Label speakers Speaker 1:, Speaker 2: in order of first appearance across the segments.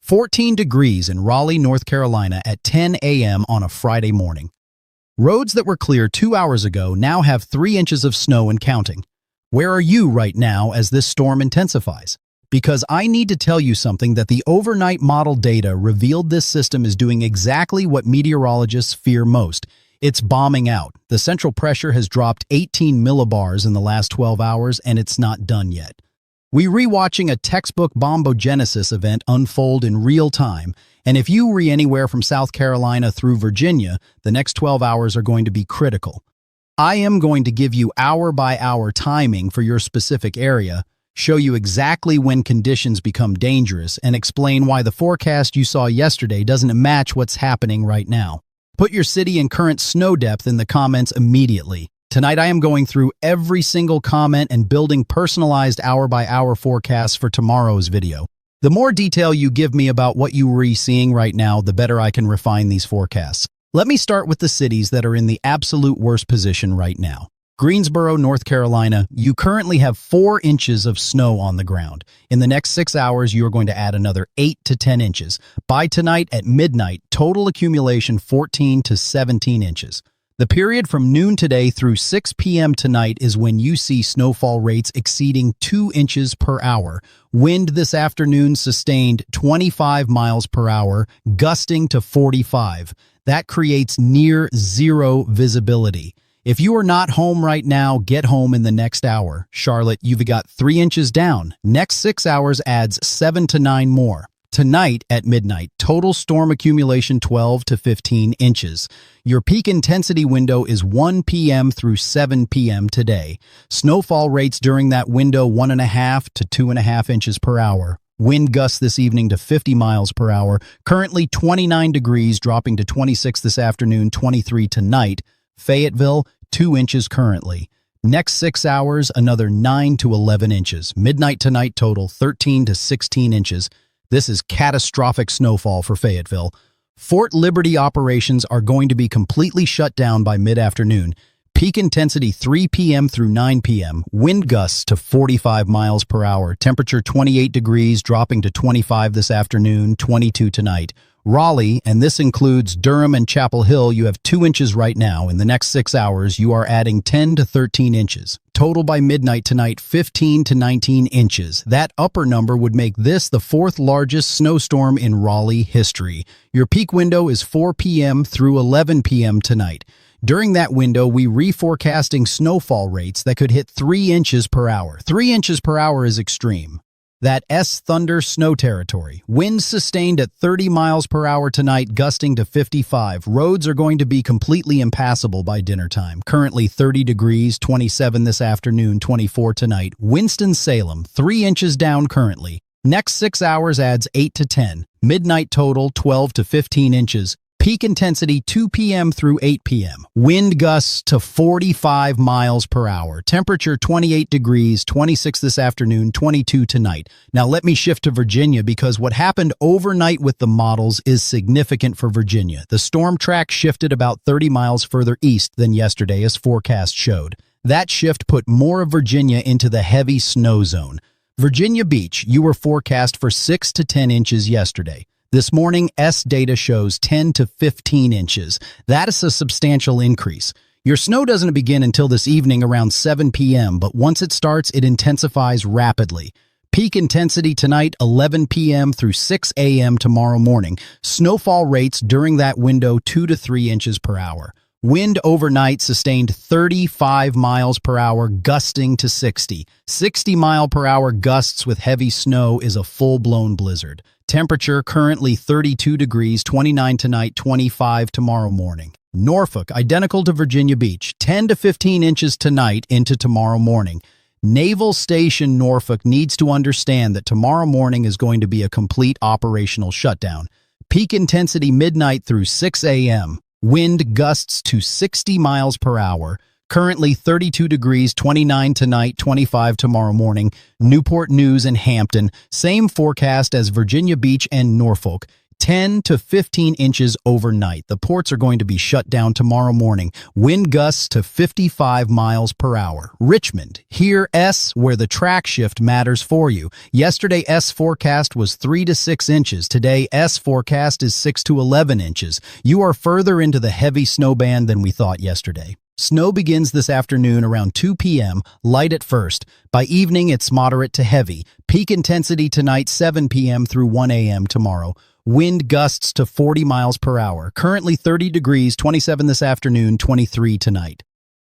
Speaker 1: 14 degrees in Raleigh, North Carolina at 10 a.m. on a Friday morning. Roads that were clear 2 hours ago now have 3 inches of snow and counting. Where are you right now as this storm intensifies? Because I need to tell you something that the overnight model data revealed this system is doing exactly what meteorologists fear most. It's bombing out. The central pressure has dropped 18 millibars in the last 12 hours, and it's not done yet. We're rewatching a textbook Bombogenesis event unfold in real time, and if you were anywhere from South Carolina through Virginia, the next 12 hours are going to be critical. I am going to give you hour-by-hour timing for your specific area, show you exactly when conditions become dangerous, and explain why the forecast you saw yesterday doesn't match what's happening right now. Put your city and current snow depth in the comments immediately. Tonight I am going through every single comment and building personalized hour-by-hour forecasts for tomorrow's video. The more detail you give me about what you are seeing right now, the better I can refine these forecasts. Let me start with the cities that are in the absolute worst position right now. Greensboro, North Carolina, you currently have 4 inches of snow on the ground. In the next 6 hours, you are going to add another 8 to 10 inches. By tonight at midnight, total accumulation 14 to 17 inches. The period from noon today through 6 p.m. tonight is when you see snowfall rates exceeding 2 inches per hour. Wind this afternoon sustained 25 miles per hour, gusting to 45. That creates near zero visibility. If you are not home right now, get home in the next hour. Charlotte, you've got 3 inches down. Next 6 hours adds 7 to 9 more. Tonight at midnight, total storm accumulation 12 to 15 inches. Your peak intensity window is 1 p.m. through 7 p.m. today. Snowfall rates during that window 1.5 to 2.5 inches per hour. Wind gusts this evening to 50 miles per hour. Currently 29 degrees, dropping to 26 this afternoon, 23 tonight. Fayetteville, 2 inches currently. Next 6 hours, another 9 to 11 inches. Midnight tonight total 13 to 16 inches. This is catastrophic snowfall for Fayetteville. Fort Liberty operations are going to be completely shut down by mid-afternoon. Peak intensity 3 p.m. through 9 p.m. Wind gusts to 45 miles per hour. Temperature 28 degrees, dropping to 25 this afternoon, 22 tonight. Raleigh, and this includes Durham and Chapel Hill, you have 2 inches right now. In the next 6 hours, you are adding 10 to 13 inches. Total by midnight tonight, 15 to 19 inches. That upper number would make this the 4th largest snowstorm in Raleigh history. Your peak window is 4 p.m. through 11 p.m. tonight. During that window, we reforecasting snowfall rates that could hit 3 inches per hour. 3 inches per hour is extreme. That thunder snow territory. Winds sustained at 30 miles per hour tonight, gusting to 55. Roads are going to be completely impassable by dinner time. Currently 30 degrees, 27 this afternoon, 24 tonight. Winston-Salem, 3 inches down currently. Next 6 hours adds 8 to 10. Midnight total, 12 to 15 inches. Peak intensity 2 p.m. through 8 p.m. Wind gusts to 45 miles per hour. Temperature 28 degrees, 26 this afternoon, 22 tonight. Now let me shift to Virginia because what happened overnight with the models is significant for Virginia. The storm track shifted about 30 miles further east than yesterday as forecast showed. That shift put more of Virginia into the heavy snow zone. Virginia Beach, you were forecast for 6 to 10 inches yesterday. This morning, data shows 10 to 15 inches. That is a substantial increase. Your snow doesn't begin until this evening around 7 p.m., but once it starts, it intensifies rapidly. Peak intensity tonight, 11 p.m. through 6 a.m. tomorrow morning. Snowfall rates during that window 2 to 3 inches per hour. Wind overnight sustained 35 miles per hour, gusting to 60. 60 mile per hour gusts with heavy snow is a full-blown blizzard. Temperature currently 32 degrees, 29 tonight, 25 tomorrow morning. Norfolk, identical to Virginia Beach, 10 to 15 inches tonight into tomorrow morning. Naval Station Norfolk needs to understand that tomorrow morning is going to be a complete operational shutdown. Peak intensity midnight through 6 a.m. Wind gusts to 60 miles per hour. Currently 32 degrees, 29 tonight, 25 tomorrow morning. Newport News and Hampton, same forecast as Virginia Beach and Norfolk. 10 to 15 inches overnight. The ports are going to be shut down tomorrow morning. Wind gusts to 55 miles per hour. Richmond, here S, where the track shift matters for you. Yesterday S forecast was 3 to 6 inches. Today S forecast is 6 to 11 inches. You are further into the heavy snow band than we thought yesterday. Snow begins this afternoon around 2 p.m., light at first. By evening, it's moderate to heavy. Peak intensity tonight, 7 p.m. through 1 a.m. tomorrow. Wind gusts to 40 miles per hour. Currently 30 degrees, 27 this afternoon, 23 tonight.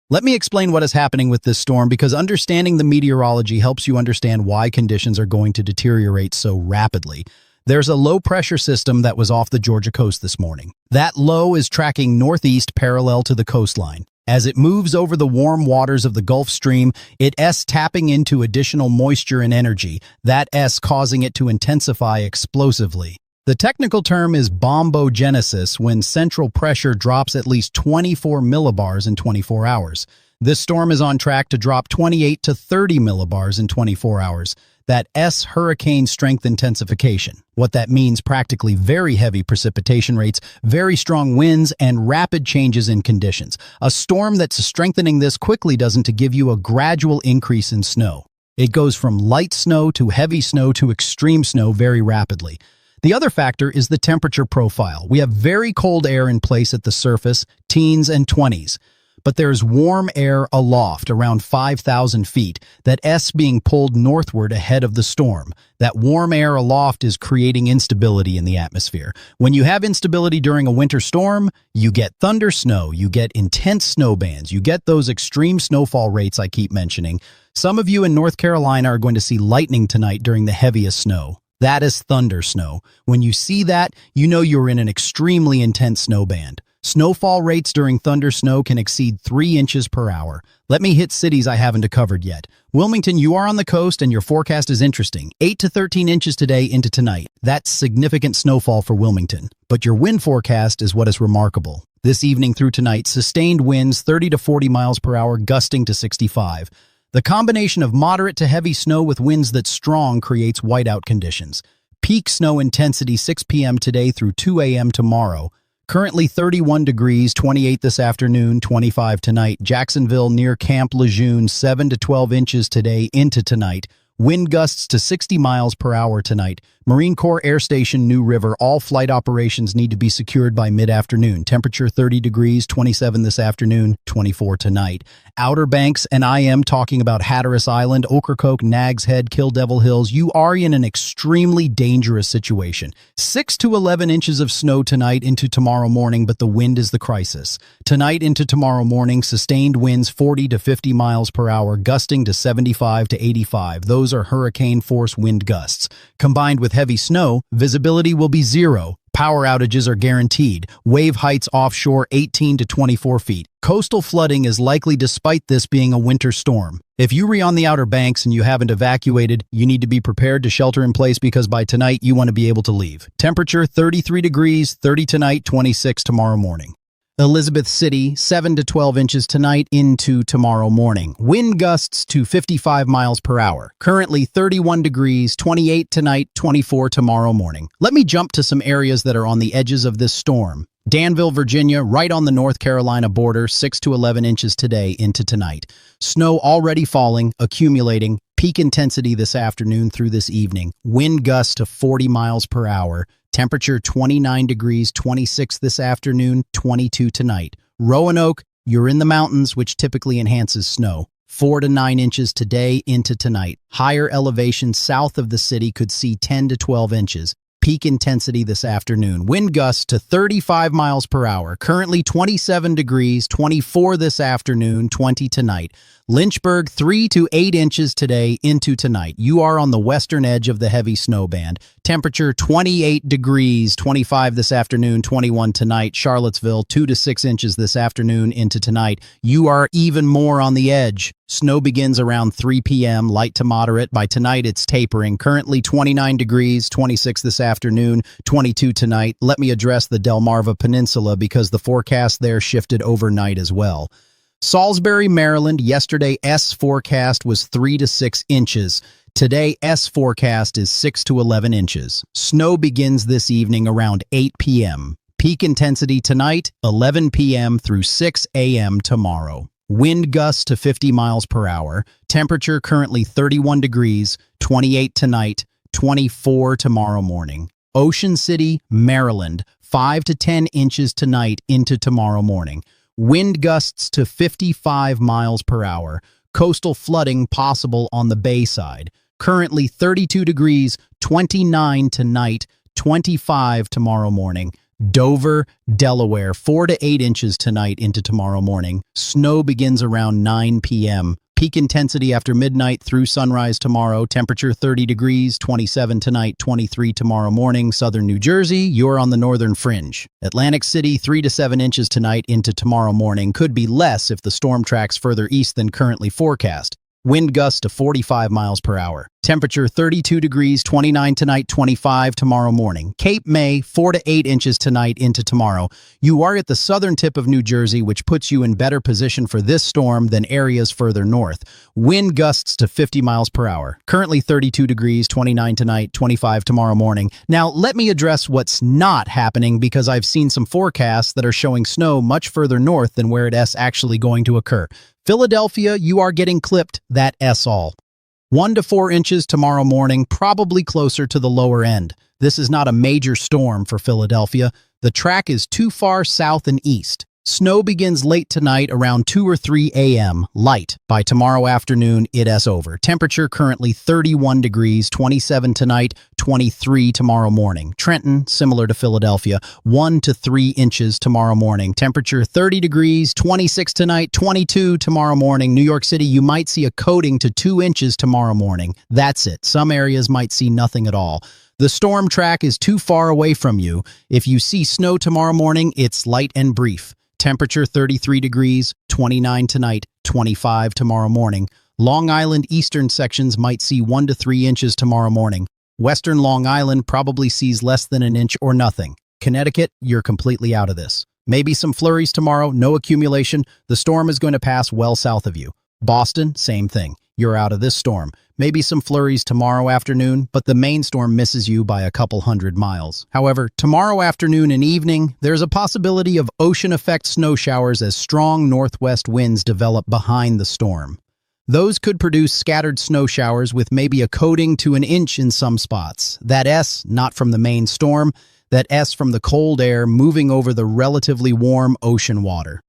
Speaker 1: Let me explain what is happening with this storm, because understanding the meteorology helps you understand why conditions are going to deteriorate so rapidly. There's a low-pressure system that was off the Georgia coast this morning. That low is tracking northeast parallel to the coastline. As it moves over the warm waters of the Gulf Stream, it's tapping into additional moisture and energy, that S causing it to intensify explosively. The technical term is Bombogenesis, when central pressure drops at least 24 millibars in 24 hours. This storm is on track to drop 28 to 30 millibars in 24 hours. That S hurricane strength intensification. What that means: practically very heavy precipitation rates, very strong winds, and rapid changes in conditions. A storm that's strengthening this quickly doesn't give you a gradual increase in snow. It goes from light snow to heavy snow to extreme snow very rapidly. The other factor is the temperature profile. We have very cold air in place at the surface, teens and 20s. But there's warm air aloft around 5,000 feet, that S being pulled northward ahead of the storm. That warm air aloft is creating instability in the atmosphere. When you have instability during a winter storm, you get thunder snow, you get intense snow bands, you get those extreme snowfall rates I keep mentioning. Some of you in North Carolina are going to see lightning tonight during the heaviest snow. That is thunder snow. When you see that, you know you're in an extremely intense snow band. Snowfall rates during thunder snow can exceed 3 inches per hour. Let me hit cities I haven't covered yet. Wilmington, you are on the coast and your forecast is interesting. 8 to 13 inches today into tonight. That's significant snowfall for Wilmington. But your wind forecast is what is remarkable. This evening through tonight, sustained winds 30 to 40 miles per hour, gusting to 65. The combination of moderate to heavy snow with winds that's strong creates whiteout conditions. Peak snow intensity 6 p.m. today through 2 a.m. tomorrow. Currently 31 degrees, 28 this afternoon, 25 tonight. Jacksonville near Camp Lejeune, 7 to 12 inches today into tonight. Wind gusts to 60 miles per hour tonight. Marine Corps Air Station, New River, all flight operations need to be secured by mid-afternoon. Temperature 30 degrees, 27 this afternoon, 24 tonight. Outer Banks, and I am talking about Hatteras Island, Ocracoke, Nags Head, Kill Devil Hills. You are in an extremely dangerous situation. 6 to 11 inches of snow tonight into tomorrow morning, but the wind is the crisis. Tonight into tomorrow morning, sustained winds 40 to 50 miles per hour, gusting to 75 to 85. Those are hurricane-force wind gusts. Combined with heavy snow, visibility will be 0. Power outages are guaranteed. Wave heights offshore 18 to 24 feet. Coastal flooding is likely despite this being a winter storm. If you are on the Outer Banks and you haven't evacuated, you need to be prepared to shelter in place, because by tonight you want to be able to leave. Temperature 33 degrees, 30 tonight, 26 tomorrow morning. Elizabeth City, 7 to 12 inches tonight into tomorrow morning. Wind gusts to 55 miles per hour. Currently 31 degrees, 28 tonight, 24 tomorrow morning. Let me jump to some areas that are on the edges of this storm. Danville, Virginia, right on the North Carolina border, 6 to 11 inches today into tonight. Snow already falling, accumulating. Peak intensity this afternoon through this evening. Wind gusts to 40 miles per hour. Temperature 29 degrees, 26 this afternoon, 22 tonight. Roanoke, you're in the mountains, which typically enhances snow. 4 to 9 inches today into tonight. Higher elevations south of the city could see 10 to 12 inches. Peak intensity this afternoon. Wind gusts to 35 miles per hour. Currently 27 degrees, 24 this afternoon, 20 tonight. Lynchburg, 3 to 8 inches today into tonight. You are on the western edge of the heavy snow band. Temperature 28 degrees, 25 this afternoon, 21 tonight. Charlottesville, 2 to 6 inches this afternoon into tonight. You are even more on the edge. Snow begins around 3 p.m., light to moderate. By tonight, it's tapering. Currently 29 degrees, 26 this afternoon, 22 tonight. Let me address the Delmarva Peninsula, because the forecast there shifted overnight as well. Salisbury, Maryland, yesterday's forecast was 3 to 6 inches. Today, S forecast is 6 to 11 inches. Snow begins this evening around 8 p.m. Peak intensity tonight, 11 p.m. through 6 a.m. tomorrow. Wind gusts to 50 miles per hour. Temperature currently 31 degrees, 28 tonight, 24 tomorrow morning. Ocean City, Maryland, 5 to 10 inches tonight into tomorrow morning. Wind gusts to 55 miles per hour. Coastal flooding possible on the bay side. Currently 32 degrees, 29 tonight, 25 tomorrow morning. Dover, Delaware, 4 to 8 inches tonight into tomorrow morning. Snow begins around 9 p.m. Peak intensity after midnight through sunrise tomorrow. Temperature 30 degrees, 27 tonight, 23 tomorrow morning. Southern New Jersey, you're on the northern fringe. Atlantic City, 3 to 7 inches tonight into tomorrow morning. Could be less if the storm tracks further east than currently forecast. Wind gusts to 45 miles per hour. Temperature 32 degrees, 29 tonight, 25 tomorrow morning. Cape May, 4 to 8 inches tonight into tomorrow. You are at the southern tip of New Jersey, which puts you in better position for this storm than areas further north. Wind gusts to 50 miles per hour. Currently 32 degrees, 29 tonight, 25 tomorrow morning. Now, let me address what's not happening because I've seen some forecasts that are showing snow much further north than where it's actually going to occur. Philadelphia, you are getting clipped, that S all. 1 to 4 inches tomorrow morning, probably closer to the lower end. This is not a major storm for Philadelphia. The track is too far south and east. Snow begins late tonight around 2 or 3 a.m. Light. By tomorrow afternoon, it's over. Temperature currently 31 degrees, 27 tonight, 23 tomorrow morning. Trenton, similar to Philadelphia, 1 to 3 inches tomorrow morning. Temperature 30 degrees, 26 tonight, 22 tomorrow morning. New York City, you might see a coating to 2 inches tomorrow morning. That's it. Some areas might see nothing at all. The storm track is too far away from you. If you see snow tomorrow morning, it's light and brief. Temperature 33 degrees, 29 tonight, 25 tomorrow morning. Long Island eastern sections might see 1 to 3 inches tomorrow morning. Western Long Island probably sees less than an inch or nothing. Connecticut, you're completely out of this. Maybe some flurries tomorrow, no accumulation. The storm is going to pass well south of you. Boston, same thing. You're out of this storm. Maybe some flurries tomorrow afternoon, but the main storm misses you by a couple hundred miles. However, tomorrow afternoon and evening, there's a possibility of ocean effect snow showers as strong northwest winds develop behind the storm. Those could produce scattered snow showers with maybe a coating to an inch in some spots. That S, not from the main storm, that S from the cold air moving over the relatively warm ocean water.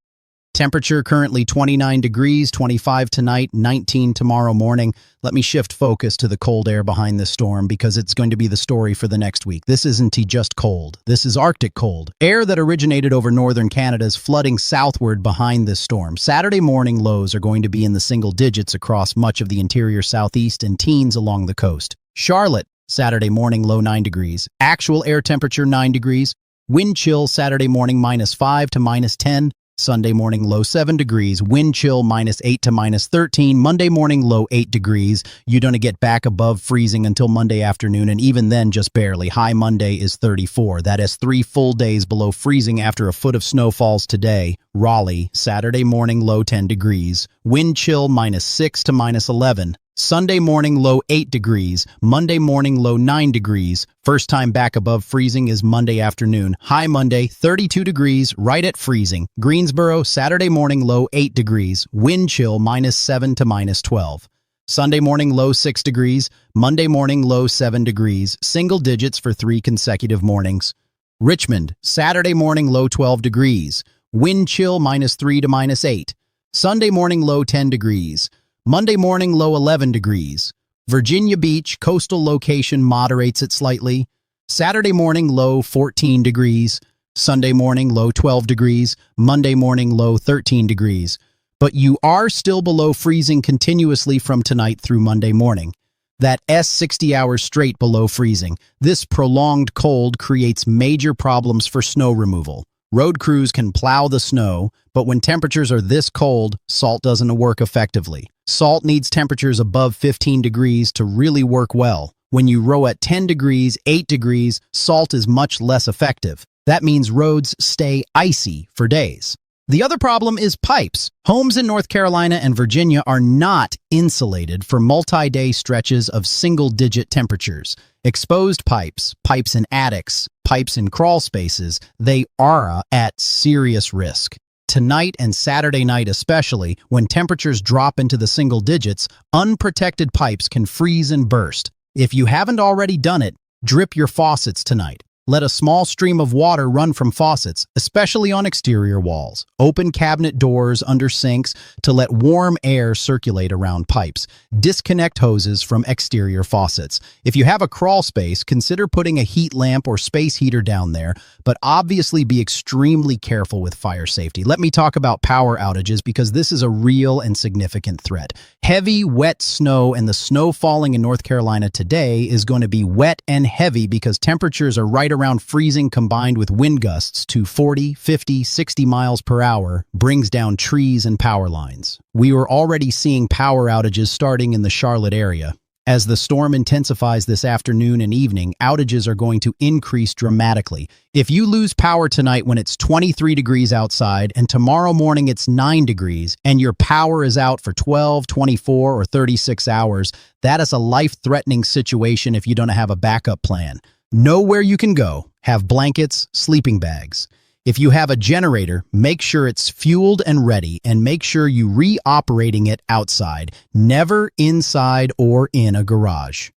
Speaker 1: Temperature currently 29 degrees, 25 tonight, 19 tomorrow morning. Let me shift focus to the cold air behind this storm because it's going to be the story for the next week. This isn't just cold. This is Arctic cold. Air that originated over northern Canada is flooding southward behind this storm. Saturday morning lows are going to be in the single digits across much of the interior southeast and teens along the coast. Charlotte, Saturday morning low 9 degrees. Actual air temperature 9 degrees. Wind chill Saturday morning -5 to -10. Sunday morning low 7 degrees, wind chill -8 to -13, Monday morning low 8 degrees. You don't get back above freezing until Monday afternoon, and even then just barely. High Monday is 34. That is 3 full days below freezing after a foot of snow falls today. Raleigh, Saturday morning low 10 degrees, wind chill -6 to -11. Sunday morning low 8 degrees, Monday morning low 9 degrees. First time back above freezing is Monday afternoon. High Monday, 32 degrees, right at freezing. Greensboro, Saturday morning low 8 degrees, wind chill -7 to -12. Sunday morning low 6 degrees, Monday morning low 7 degrees, single digits for 3 consecutive mornings. Richmond, Saturday morning low 12 degrees, wind chill -3 to -8. Sunday morning low 10 degrees. Monday morning low 11 degrees. Virginia Beach, coastal location moderates it slightly. Saturday morning low 14 degrees. Sunday morning low 12 degrees. Monday morning low 13 degrees. But you are still below freezing continuously from tonight through Monday morning. That S 60 hours straight below freezing. This prolonged cold creates major problems for snow removal. Road crews can plow the snow, but when temperatures are this cold, salt doesn't work effectively. Salt needs temperatures above 15 degrees to really work well. When you row at 10 degrees, 8 degrees, salt is much less effective. That means roads stay icy for days. The other problem is pipes. Homes in North Carolina and Virginia are not insulated for multi-day stretches of single-digit temperatures. Exposed pipes, pipes in attics, pipes in crawl spaces, they are at serious risk. Tonight and Saturday night especially, when temperatures drop into the single digits, unprotected pipes can freeze and burst. If you haven't already done it, drip your faucets tonight. Let a small stream of water run from faucets, especially on exterior walls. Open cabinet doors under sinks to let warm air circulate around pipes. Disconnect hoses from exterior faucets. If you have a crawl space, consider putting a heat lamp or space heater down there, but obviously be extremely careful with fire safety. Let me talk about power outages because this is a real and significant threat. Heavy, wet snow and the snow falling in North Carolina today is going to be wet and heavy because temperatures are right around freezing combined with wind gusts to 40, 50, 60 miles per hour brings down trees and power lines. We were already seeing power outages starting in the Charlotte area. As the storm intensifies this afternoon and evening, outages are going to increase dramatically. If you lose power tonight when it's 23 degrees outside and tomorrow morning it's 9 degrees and your power is out for 12, 24, or 36 hours, that is a life-threatening situation if you don't have a backup plan. Know where you can go. Have blankets, sleeping bags. If you have a generator, make sure it's fueled and ready, and make sure you re-operating it outside, never inside or in a garage.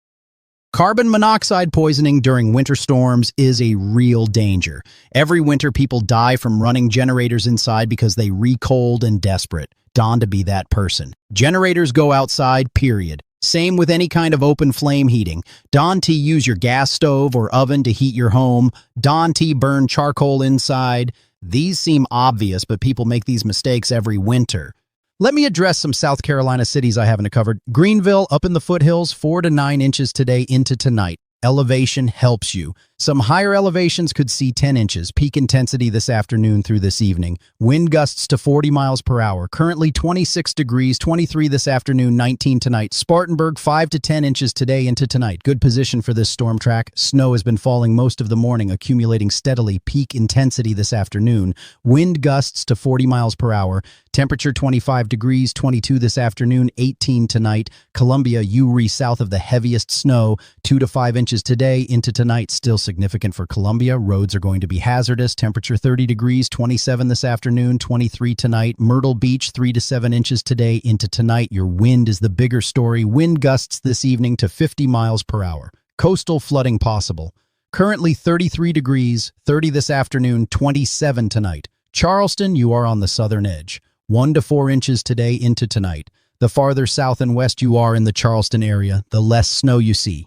Speaker 1: Carbon monoxide poisoning during winter storms is a real danger. Every winter, people die from running generators inside because they recold and desperate. Don to be that person. Generators go outside, period. Same with any kind of open flame heating. Don't use your gas stove or oven to heat your home. Don't burn charcoal inside. These seem obvious, but people make these mistakes every winter. Let me address some South Carolina cities I haven't covered. Greenville, up in the foothills, 4 to 9 inches today into tonight. Elevation helps you. Some higher elevations could see 10 inches. Peak intensity this afternoon through this evening. Wind gusts to 40 miles per hour. Currently 26 degrees, 23 this afternoon, 19 tonight. Spartanburg, 5 to 10 inches today into tonight. Good position for this storm track. Snow has been falling most of the morning, accumulating steadily. Peak intensity this afternoon. Wind gusts to 40 miles per hour. Temperature 25 degrees, 22 this afternoon, 18 tonight. Columbia, Uri, south of the heaviest snow. 2 to 5 inches today into tonight. Still significant for Columbia. Roads are going to be hazardous. Temperature 30 degrees, 27 this afternoon, 23 tonight. Myrtle Beach, 3 to 7 inches today into tonight. Your wind is the bigger story. Wind gusts this evening to 50 miles per hour. Coastal flooding possible. Currently 33 degrees, 30 this afternoon, 27 tonight. Charleston, you are on the southern edge. 1 to 4 inches today into tonight. The farther south and west you are in the Charleston area, the less snow you see.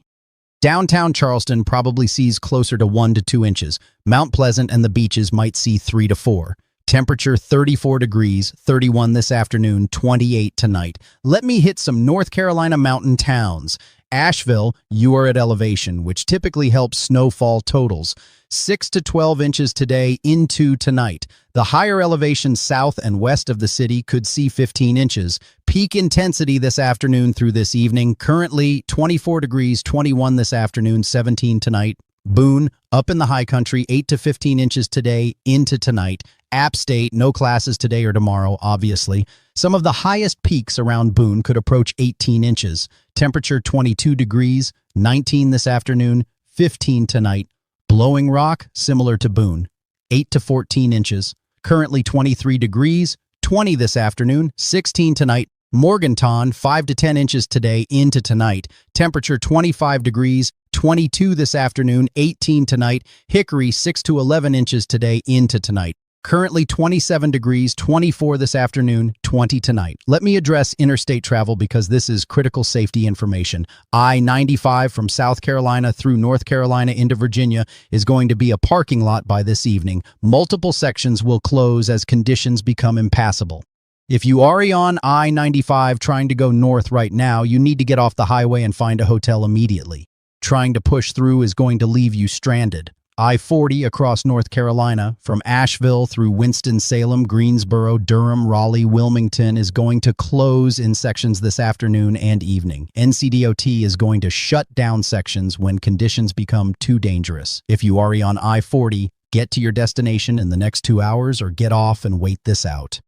Speaker 1: Downtown Charleston probably sees closer to 1 to 2 inches. Mount Pleasant and the beaches might see 3 to 4. Temperature 34 degrees, 31 this afternoon, 28 tonight. Let me hit some North Carolina mountain towns. Asheville, you are at elevation, which typically helps snowfall totals. 6 to 12 inches today into tonight. The higher elevations south and west of the city could see 15 inches. Peak intensity this afternoon through this evening. Currently 24 degrees, 21 this afternoon, 17 tonight. Boone, up in the high country, 8 to 15 inches today into tonight. App State, no classes today or tomorrow, obviously. Some of the highest peaks around Boone could approach 18 inches. Temperature 22 degrees, 19 this afternoon, 15 tonight. Blowing Rock, similar to Boone, 8 to 14 inches. Currently 23 degrees, 20 this afternoon, 16 tonight. Morganton, 5 to 10 inches today into tonight. Temperature 25 degrees, 22 this afternoon, 18 tonight. Hickory, 6 to 11 inches today into tonight. Currently 27 degrees, 24 this afternoon, 20 tonight. Let me address interstate travel because this is critical safety information. I-95 from South Carolina through North Carolina into Virginia is going to be a parking lot by this evening. Multiple sections will close as conditions become impassable. If you are on I-95 trying to go north right now, you need to get off the highway and find a hotel immediately. Trying to push through is going to leave you stranded. I-40 across North Carolina, from Asheville through Winston-Salem, Greensboro, Durham, Raleigh, Wilmington, is going to close in sections this afternoon and evening. NCDOT is going to shut down sections when conditions become too dangerous. If you are on I-40, Get to your destination in the next 2 hours or get off and wait this out.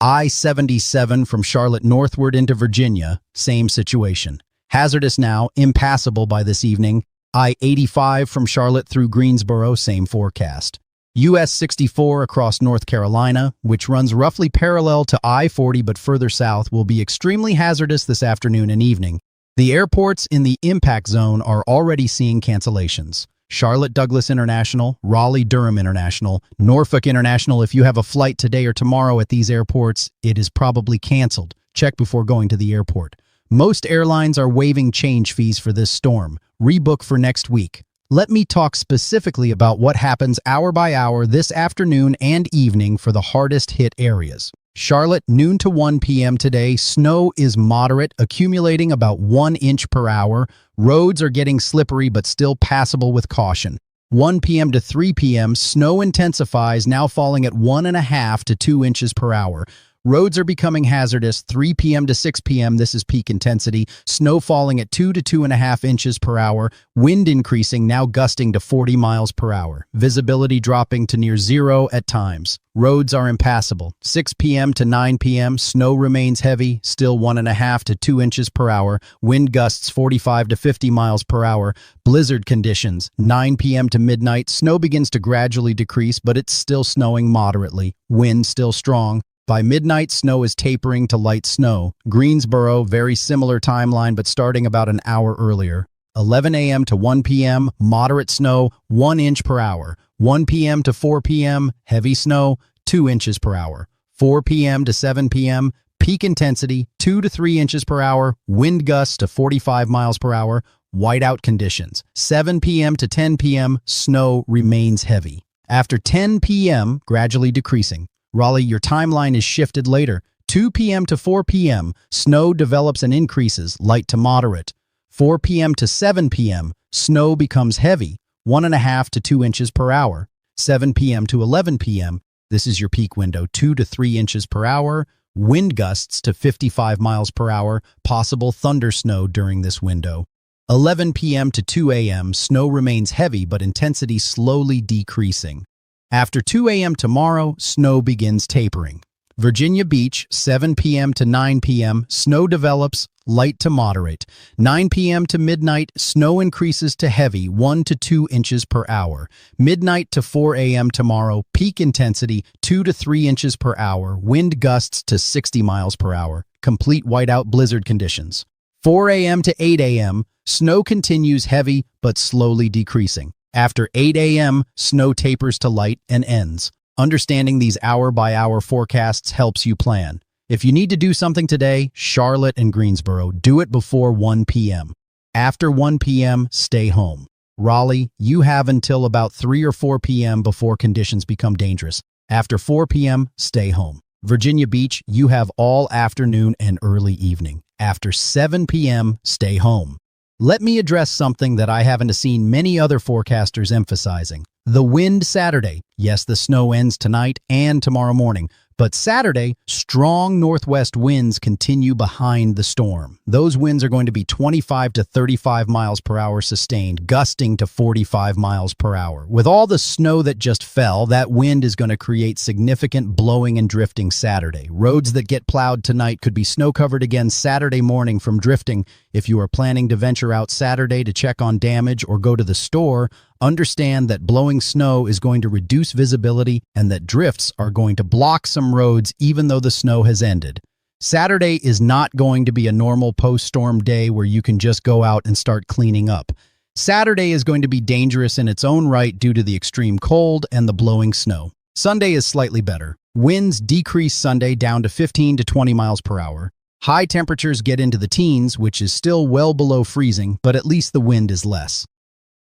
Speaker 1: I-77 from Charlotte northward into Virginia, same situation. Hazardous now, impassable by this evening. I-85 from Charlotte through Greensboro, same forecast. US 64 across North Carolina, which runs roughly parallel to I-40 but further south, will be extremely hazardous this afternoon and evening. The airports in the impact zone are already seeing cancellations. Charlotte Douglas International, Raleigh Durham International, Norfolk International. If you have a flight today or tomorrow at these airports, it is probably canceled. Check before going to the airport. Most airlines are waiving change fees for this storm. Rebook for next week. Let me talk specifically about what happens hour by hour this afternoon and evening for the hardest hit areas. Charlotte, noon to 1 p.m. today, snow is moderate, accumulating about 1 inch per hour. Roads are getting slippery but still passable with caution. 1 p.m. to 3 p.m., snow intensifies, now falling at 1.5 to 2 inches per hour. Roads are becoming hazardous. 3 p.m. to 6 p.m., this is peak intensity. Snow falling at 2 to 2.5 inches per hour. Wind increasing, now gusting to 40 miles per hour. Visibility dropping to near zero at times. Roads are impassable. 6 p.m. to 9 p.m., snow remains heavy, still 1.5 to 2 inches per hour. Wind gusts 45 to 50 miles per hour. Blizzard conditions. 9 p.m. to midnight, snow begins to gradually decrease, but it's still snowing moderately. Wind still strong. By midnight, snow is tapering to light snow. Greensboro, very similar timeline, but starting about an hour earlier. 11 a.m. to 1 p.m., moderate snow, 1 inch per hour. 1 p.m. to 4 p.m., heavy snow, 2 inches per hour. 4 p.m. to 7 p.m., peak intensity, 2 to 3 inches per hour. Wind gusts to 45 miles per hour. Whiteout conditions. 7 p.m. to 10 p.m., snow remains heavy. After 10 p.m., gradually decreasing. Raleigh, your timeline is shifted later. 2 p.m. to 4 p.m., snow develops and increases, light to moderate. 4 p.m. to 7 p.m., snow becomes heavy, 1.5 to 2 inches per hour. 7 p.m. to 11 p.m., this is your peak window, 2 to 3 inches per hour. Wind gusts to 55 miles per hour, possible thunder snow during this window. 11 p.m. to 2 a.m., snow remains heavy but intensity slowly decreasing. After 2 a.m. tomorrow, snow begins tapering. Virginia Beach, 7 p.m. to 9 p.m., snow develops, light to moderate. 9 p.m. to midnight, snow increases to heavy, 1 to 2 inches per hour. Midnight to 4 a.m. tomorrow, peak intensity, 2 to 3 inches per hour. Wind gusts to 60 miles per hour. Complete whiteout blizzard conditions. 4 a.m. to 8 a.m., snow continues heavy but slowly decreasing. After 8 a.m., snow tapers to light and ends. Understanding these hour-by-hour forecasts helps you plan. If you need to do something today, Charlotte and Greensboro, do it before 1 p.m. After 1 p.m., stay home. Raleigh, you have until about 3 or 4 p.m. before conditions become dangerous. After 4 p.m., stay home. Virginia Beach, you have all afternoon and early evening. After 7 p.m., stay home. Let me address something that I haven't seen many other forecasters emphasizing. The wind Saturday. Yes, the snow ends tonight and tomorrow morning. But Saturday, strong northwest winds continue behind the storm. Those winds are going to be 25 to 35 miles per hour sustained, gusting to 45 miles per hour. With all the snow that just fell, that wind is going to create significant blowing and drifting Saturday. Roads that get plowed tonight could be snow-covered again Saturday morning from drifting. If you are planning to venture out Saturday to check on damage or go to the store, understand that blowing snow is going to reduce visibility and that drifts are going to block some roads even though the snow has ended. Saturday is not going to be a normal post-storm day where you can just go out and start cleaning up. Saturday is going to be dangerous in its own right due to the extreme cold and the blowing snow. Sunday is slightly better. Winds decrease Sunday down to 15 to 20 miles per hour. High temperatures get into the teens, which is still well below freezing, but at least the wind is less.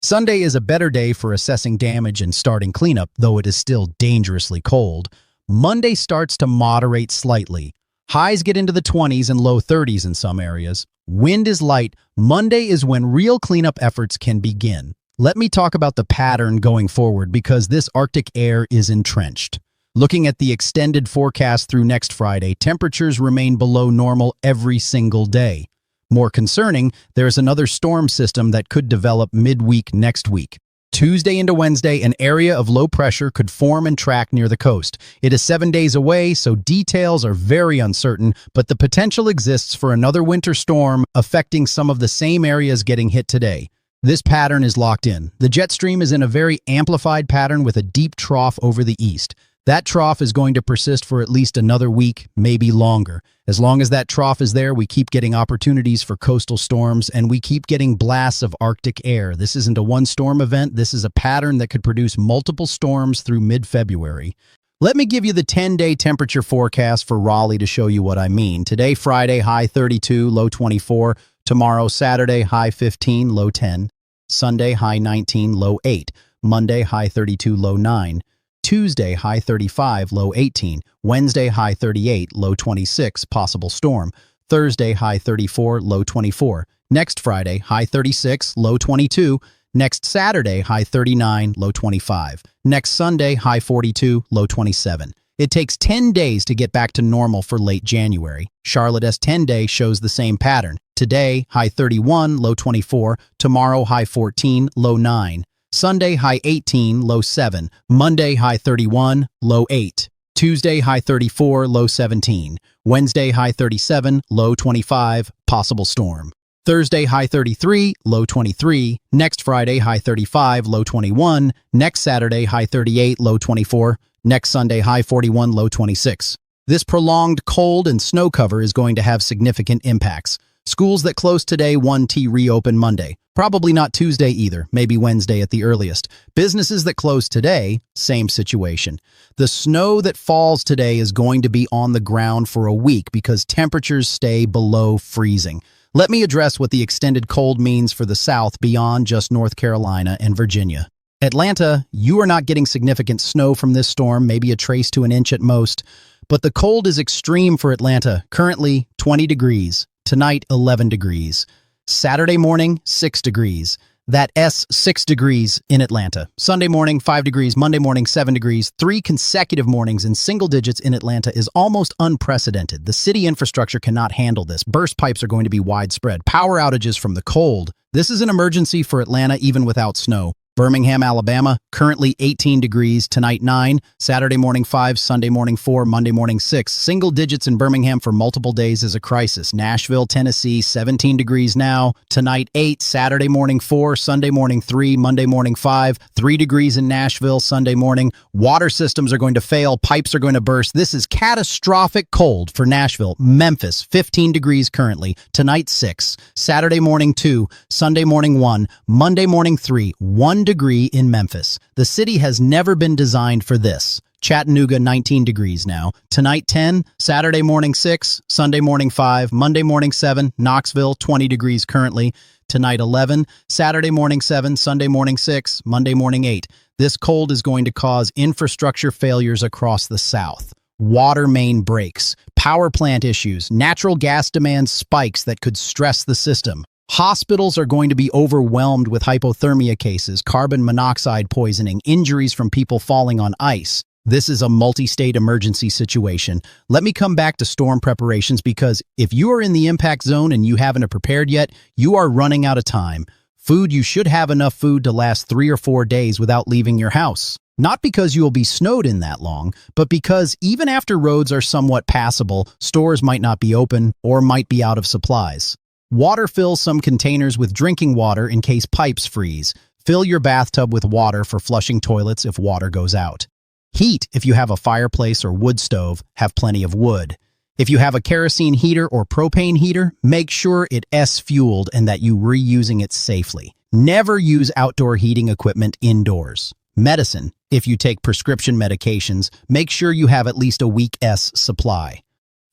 Speaker 1: Sunday is a better day for assessing damage and starting cleanup, though it is still dangerously cold. Monday starts to moderate slightly. Highs get into the 20s and low 30s in some areas. Wind is light. Monday is when real cleanup efforts can begin. Let me talk about the pattern going forward because this Arctic air is entrenched. Looking at the extended forecast through next Friday, temperatures remain below normal every single day. More concerning, there's another storm system that could develop midweek next week. Tuesday into Wednesday, an area of low pressure could form and track near the coast. It is 7 days away, so details are very uncertain, but the potential exists for another winter storm affecting some of the same areas getting hit today. This pattern is locked in. The jet stream is in a very amplified pattern with a deep trough over the east. That trough is going to persist for at least another week, maybe longer. As long as that trough is there, we keep getting opportunities for coastal storms, and we keep getting blasts of Arctic air. This isn't a one-storm event. This is a pattern that could produce multiple storms through mid-February. Let me give you the 10-day temperature forecast for Raleigh to show you what I mean. Today, Friday, high 32, low 24. Tomorrow, Saturday, high 15, low 10. Sunday, high 19, low 8. Monday, high 32, low 9. Tuesday, high 35, low 18. Wednesday, high 38, low 26, possible storm. Thursday, high 34, low 24. Next Friday, high 36, low 22. Next Saturday, high 39, low 25. Next Sunday, high 42, low 27. It takes 10 days to get back to normal for late January. Charlotte's 10-day shows the same pattern. Today, high 31, low 24. Tomorrow, high 14, low 9. Sunday, high 18, low 7. Monday, high 31, low 8. Tuesday, high 34, low 17. Wednesday, high 37, low 25, possible storm. Thursday, high 33, low 23. Next Friday, high 35, low 21. Next Saturday, high 38, low 24. Next Sunday, high 41, low 26. This prolonged cold and snow cover is going to have significant impacts. Schools that close today, 1T reopen Monday. Probably not Tuesday either, maybe Wednesday at the earliest. Businesses that close today, same situation. The snow that falls today is going to be on the ground for a week because temperatures stay below freezing. Let me address what the extended cold means for the South beyond just North Carolina and Virginia. Atlanta, you are not getting significant snow from this storm, maybe a trace to an inch at most. But the cold is extreme for Atlanta, currently 20 degrees. Tonight, 11 degrees. Saturday morning, 6 degrees. That 6 degrees in Atlanta. Sunday morning, 5 degrees. Monday morning, 7 degrees. 3 consecutive mornings in single digits in Atlanta is almost unprecedented. The city infrastructure cannot handle this. Burst pipes are going to be widespread. Power outages from the cold. This is an emergency for Atlanta even without snow. Birmingham, Alabama, currently 18 degrees, tonight 9, Saturday morning 5, Sunday morning 4, Monday morning 6. Single digits in Birmingham for multiple days is a crisis. Nashville, Tennessee, 17 degrees now, tonight 8, Saturday morning 4, Sunday morning 3, Monday morning 5, 3 degrees in Nashville, Sunday morning. Water systems are going to fail, pipes are going to burst. This is catastrophic cold for Nashville. Memphis, 15 degrees currently, tonight 6, Saturday morning 2, Sunday morning 1, Monday morning 3, 1 degree in Memphis. The city has never been designed for this. Chattanooga, 19 degrees now. Tonight, 10. Saturday morning, 6. Sunday morning, 5. Monday morning, 7. Knoxville, 20 degrees currently. Tonight, 11. Saturday morning, 7. Sunday morning, 6. Monday morning, 8. This cold is going to cause infrastructure failures across the South. Water main breaks, power plant issues, natural gas demand spikes that could stress the system. Hospitals are going to be overwhelmed with hypothermia cases, carbon monoxide poisoning, injuries from people falling on ice. This is a multi-state emergency situation. Let me come back to storm preparations because if you are in the impact zone and you haven't prepared yet, you are running out of time. You should have enough food to last 3 or 4 days without leaving your house. Not because you will be snowed in that long, but because even after roads are somewhat passable, stores might not be open or might be out of supplies. Water fills some containers with drinking water in case pipes freeze. Fill your bathtub with water for flushing toilets if water goes out. Heat, if you have a fireplace or wood stove, have plenty of wood. If you have a kerosene heater or propane heater, make sure it's fueled and that you're reusing it safely. Never use outdoor heating equipment indoors. Medicine, if you take prescription medications, make sure you have at least a week's supply.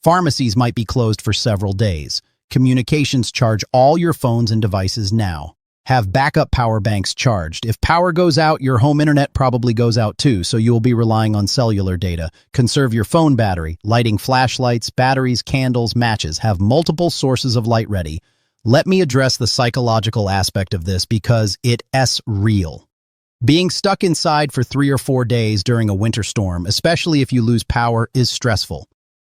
Speaker 1: Pharmacies might be closed for several days. Communications, charge all your phones and devices now. Have backup power banks charged. If power goes out, your home internet probably goes out too, so you'll be relying on cellular data. Conserve your phone battery. Lighting flashlights, batteries, candles, matches. Have multiple sources of light ready. Let me address the psychological aspect of this because it's real. Being stuck inside for 3 or 4 days during a winter storm, especially if you lose power, is stressful.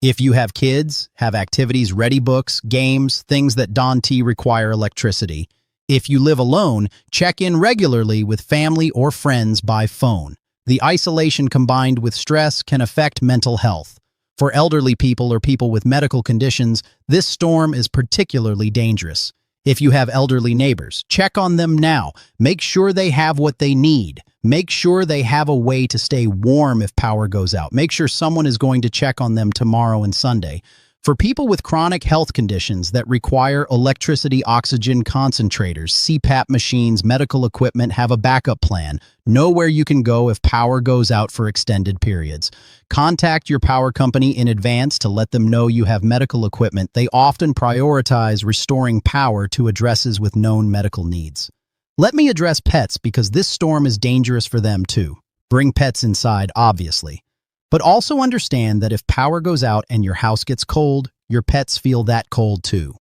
Speaker 1: If you have kids, have activities ready, books, games, things that don't require electricity. If you live alone, check in regularly with family or friends by phone. The isolation combined with stress can affect mental health. For elderly people or people with medical conditions, this storm is particularly dangerous. If you have elderly neighbors, check on them now. Make sure they have what they need. Make sure they have a way to stay warm if power goes out. Make sure someone is going to check on them tomorrow and Sunday. For people with chronic health conditions that require electricity oxygen concentrators, CPAP machines, medical equipment, have a backup plan. Know where you can go if power goes out for extended periods. Contact your power company in advance to let them know you have medical equipment. They often prioritize restoring power to addresses with known medical needs. Let me address pets because this storm is dangerous for them too. Bring pets inside, obviously. But also understand that if power goes out and your house gets cold, your pets feel that cold too.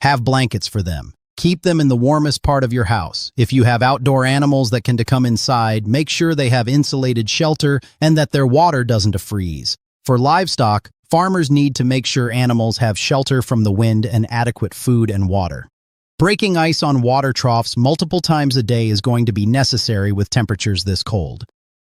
Speaker 1: Have blankets for them. Keep them in the warmest part of your house. If you have outdoor animals that can come inside, make sure they have insulated shelter and that their water doesn't freeze. For livestock, farmers need to make sure animals have shelter from the wind and adequate food and water. Breaking ice on water troughs multiple times a day is going to be necessary with temperatures this cold.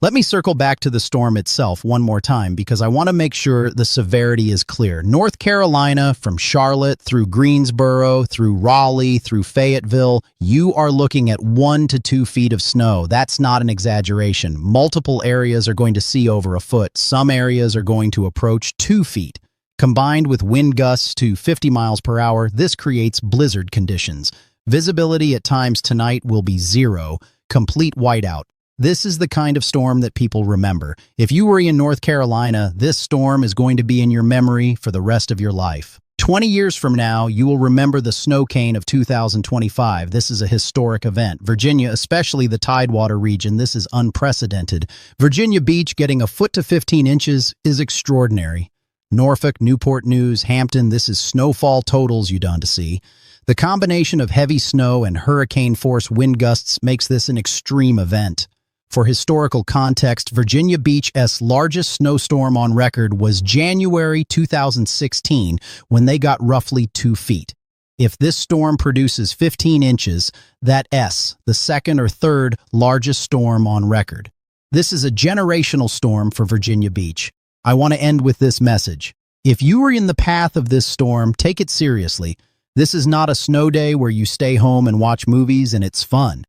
Speaker 1: Let me circle back to the storm itself one more time because I want to make sure the severity is clear. North Carolina, from Charlotte through Greensboro, through Raleigh, through Fayetteville, you are looking at 1 to 2 feet of snow. That's not an exaggeration. Multiple areas are going to see over a foot. Some areas are going to approach 2 feet. Combined with wind gusts to 50 miles per hour, this creates blizzard conditions. Visibility at times tonight will be 0, complete whiteout. This is the kind of storm that people remember. If you were in North Carolina, this storm is going to be in your memory for the rest of your life. 20 years from now, you will remember the snowcane of 2025. This is a historic event. Virginia, especially the Tidewater region, this is unprecedented. Virginia Beach getting a foot to 15 inches is extraordinary. Norfolk, Newport News, Hampton, this is snowfall totals you done to see. The combination of heavy snow and hurricane-force wind gusts makes this an extreme event. For historical context, Virginia Beach's largest snowstorm on record was January 2016, when they got roughly 2 feet. If this storm produces 15 inches, that's the second or third largest storm on record. This is a generational storm for Virginia Beach. I want to end with this message. If you are in the path of this storm, take it seriously. This is not a snow day where you stay home and watch movies and it's fun.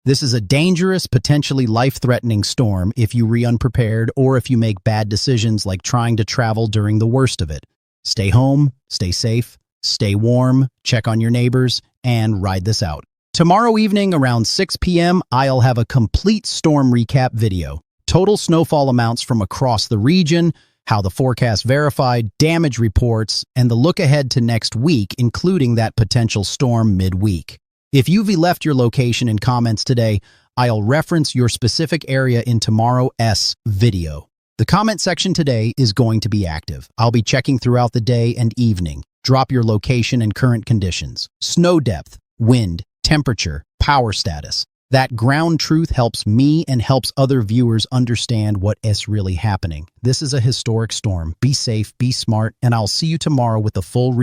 Speaker 1: This is a dangerous, potentially life-threatening storm if you are unprepared or if you make bad decisions like trying to travel during the worst of it. Stay home, stay safe, stay warm, check on your neighbors, and ride this out. Tomorrow evening around 6 p.m., I'll have a complete storm recap video. Total snowfall amounts from across the region, how the forecast verified, damage reports, and the look ahead to next week, including that potential storm midweek. If you've left your location in comments today, I'll reference your specific area in tomorrow's video. The comment section today is going to be active. I'll be checking throughout the day and evening. Drop your location and current conditions, snow depth, wind, temperature, power status. That ground truth helps me and helps other viewers understand what is really happening. This is a historic storm. Be safe, be smart, and I'll see you tomorrow with the full recap.